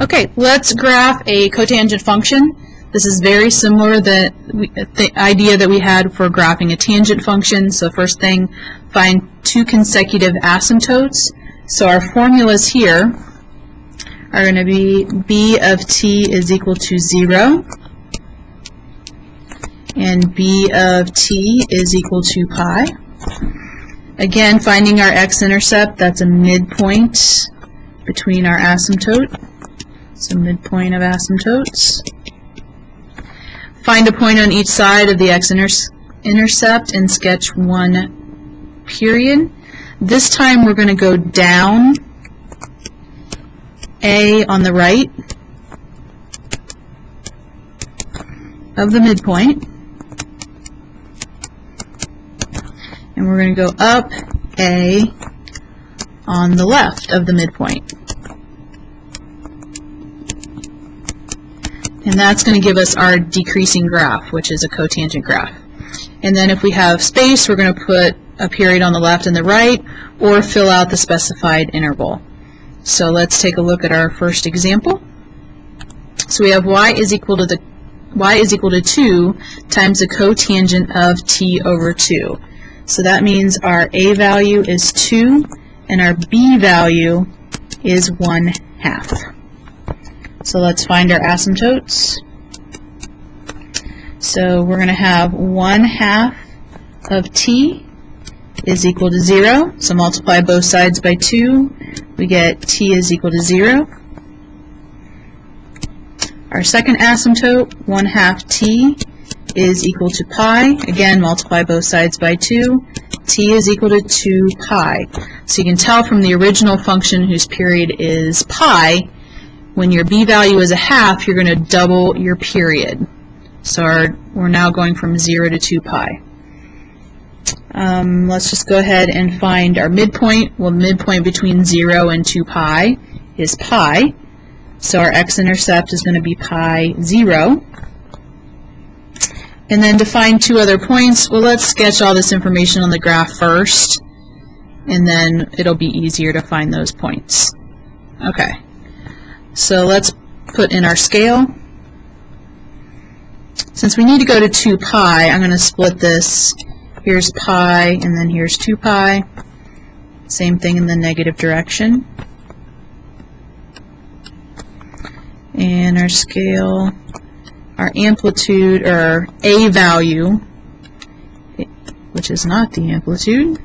Okay, let's graph a cotangent function. This is very similar to the idea that we had for graphing a tangent function. So first thing, find two consecutive asymptotes. So our formulas here are going to be b of t is equal to 0 and b of t is equal to pi. Again, finding our x-intercept, that's a midpoint between our asymptote. So midpoint of asymptotes. Find a point on each side of the x-intercept and sketch one period. This time we're going to go down A on the right of the midpoint. And we're going to go up A on the left of the midpoint. And that's going to give us our decreasing graph, which is a cotangent graph. And then if we have space, we're going to put a period on the left and the right, or fill out the specified interval. So let's take a look at our first example. So we have y is equal to 2 times the cotangent of t over 2. So that means our a value is 2 and our b value is 1/2. So let's find our asymptotes. So we're going to have 1/2 of t is equal to 0. So multiply both sides by 2. We get t is equal to 0. Our second asymptote, 1/2 t is equal to pi. Again, multiply both sides by 2. T is equal to 2 pi. So you can tell from the original function whose period is pi, when your b value is 1/2, you're going to double your period. So we're now going from 0 to 2 pi. Let's just go ahead and find our midpoint. Well, midpoint between 0 and 2 pi is pi. So our x-intercept is going to be pi 0. And then to find two other points, well, let's sketch all this information on the graph first, and then it'll be easier to find those points. Okay. So let's put in our scale. Since we need to go to 2 pi, I'm going to split this. Here's pi, and then here's 2 pi. Same thing in the negative direction. And our scale, our amplitude, or a value, which is not the amplitude,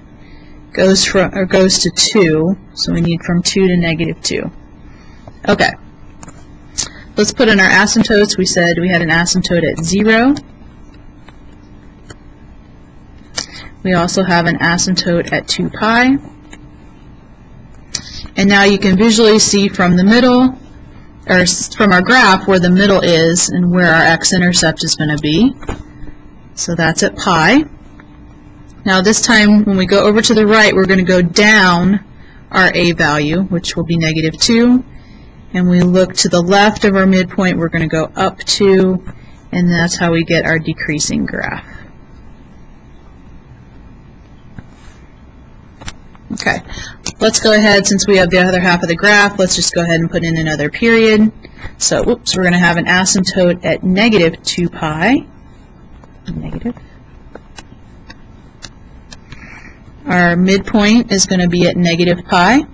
goes to 2. So we need from 2 to negative 2. Okay, let's put in our asymptotes. We said we had an asymptote at 0. We also have an asymptote at 2 pi. And now you can visually see from the middle, or from our graph, where the middle is and where our x-intercept is going to be. So that's at pi. Now this time, when we go over to the right, we're going to go down our a value, which will be negative 2. And we look to the left of our midpoint, we're going to go up 2, and that's how we get our decreasing graph. Okay, let's go ahead, since we have the other half of the graph, let's just go ahead and put in another period. So, whoops, we're going to have an asymptote at negative 2 pi. Negative. Our midpoint is going to be at negative pi.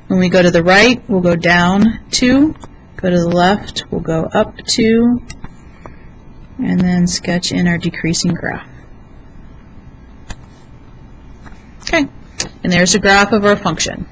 When we go to the right, we'll go down 2. Go to the left, we'll go up 2. And then sketch in our decreasing graph. Okay, and there's a graph of our function.